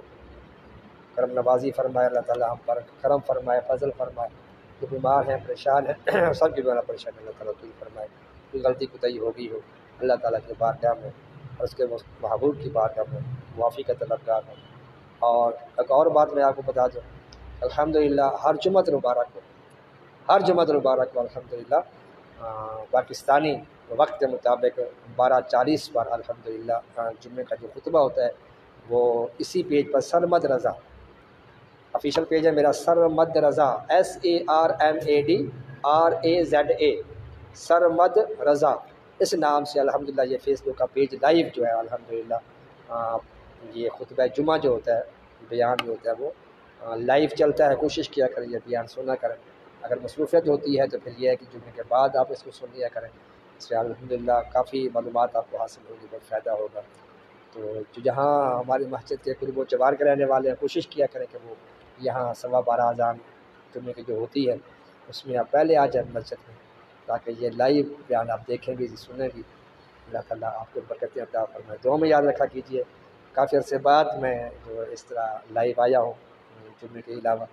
کرم نوازی فرمائے، اللہ تعالیٰ ہم پر کرم فرمائے، فضل فرمائے۔ جو بیمار ہیں، پریشان ہیں، سب کی بیمار پریشان اللہ تعالیٰ دور فرمائے۔ کوئی غلطی کوتاہی ہوگی ہو اللہ تعالیٰ کی بارگاہ میں اور اس کے محبوب کی بارگاہ میں معافی کا طلبگار ہوں۔ اور ایک اور بات میں آپ کو بتا دوں، الحمدللہ ہر جمعۃ المبارک کو الحمدللہ پاکستانی وقت کے مطابق 12:40 پر الحمدللہ جمعے کا جو خطبہ ہوتا ہے وہ اسی پیج پر سرمد رضا آفیشیل پیج ہے میرا، سرمد رضا SARMADRAZA سرمد رضا، اس نام سے الحمدللہ یہ فیس بک کا پیج لائیو جو ہے الحمدللہ یہ خطبہ جمعہ جو ہوتا ہے، بیان جو ہوتا ہے وہ لائیو چلتا ہے۔ کوشش کیا کریں یہ بیان سنا کریں، اگر مصروفیت ہوتی ہے تو پھر یہ ہے کہ جمعے کے بعد آپ اس کو سن لیا کریں، اس سے الحمدللہ کافی معلومات آپ کو حاصل ہوگی، بہت فائدہ ہوگا۔ تو جو جہاں ہماری مسجد کے قرب و جوار کے رہنے والے ہیں کوشش کیا کریں کہ وہ یہاں 12:15 اذان جمعے کی جو ہوتی ہے اس میں آپ پہلے آ جائیں مسجد میں، تاکہ یہ لائیو بیان آپ دیکھیں گے، سنیں گے۔ اللہ تعالیٰ آپ کو برکتیں عطا فرمائے۔ دعا میں یاد رکھا کیجیے، کافی عرصے بعد میں جو اس طرح لائیو آیا ہوں جمعے کے علاوہ،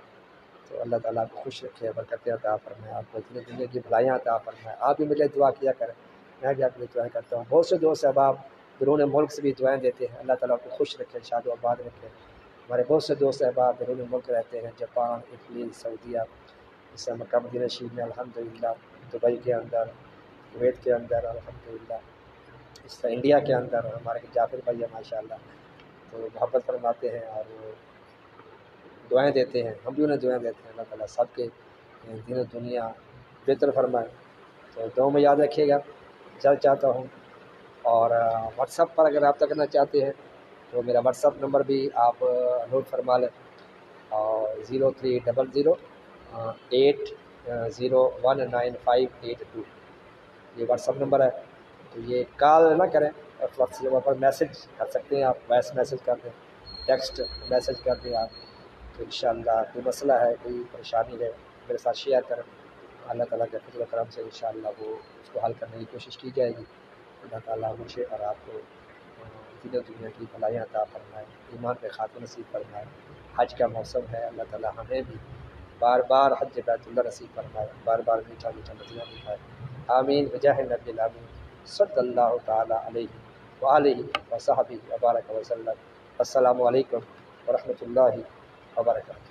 تو اللہ تعالیٰ آپ کو خوش رکھے، برکتیں عطا فرمائے، آپ کو اتنی دنیا کی بھلائیاں عطا فرمائے۔ آپ بھی مجھے دعا کیا کریں، میں بھی آپ کے لیے دعائیں کرتا ہوں۔ بہت سے دوست احباب بیرون ملک سے بھی دعائیں دیتے ہیں، اللہ تعالیٰ آپ کو خوش رکھے، شاد و آباد رکھے، ہمارے بہت سے دوست احباب بیرون ملک رہتے ہیں، جاپان، اٹلی، سعودیہ، اس سے مکہ مدینہ شریف میں الحمدللہ، دبئی کے اندر، کویت کے اندر الحمدللہ، اس طرح انڈیا کے اندر ہمارے جعفر بھائی ہیں ماشاء اللہ، تو محبت فرماتے ہیں اور وہ دعائیں دیتے ہیں، ہم بھی انہیں دعائیں دیتے ہیں، اللہ تعالیٰ سب کے دین و دنیا بہتر فرمائے۔ تو دعاؤں میں یاد رکھیے گا، جلد چاہتا ہوں۔ اور واٹس ایپ پر اگر رابطہ کرنا چاہتے ہیں تو میرا واٹس ایپ نمبر بھی آپ نوٹ فرما لیں، اور 030080195882 یہ واٹس ایپ نمبر ہے۔ تو یہ کال نہ کریں، واٹس ایپ پر میسج کر سکتے ہیں آپ، وائس میسج کر دیں، ٹیکسٹ میسج کر دیں آپ، تو انشاءاللہ کوئی مسئلہ ہے، کوئی پریشانی ہے میرے ساتھ شیئر کریں، اللہ تعالیٰ کے فضل و کرم سے انشاءاللہ وہ اس کو حل کرنے کی کوشش کی جائے گی۔ اللہ تعالیٰ مجھے اور آپ کو دین و دنیا کی بھلائیاں عطا فرمائے، ایمان پہ خاتمہ نصیب فرمائے۔ حج کا موسم ہے، اللہ تعالیٰ ہمیں بھی بار بار حج بیت اللہ نصیب فرمائے، بار بار میٹھا میٹھا مدینہ دکھائے، آمین بجاہ نبی الامین صلی اللہ تعالیٰ علیہ وآلہ وصحبہ وبارک وسلم۔ السلام علیکم ورحمۃ اللہ وبرکاتہ۔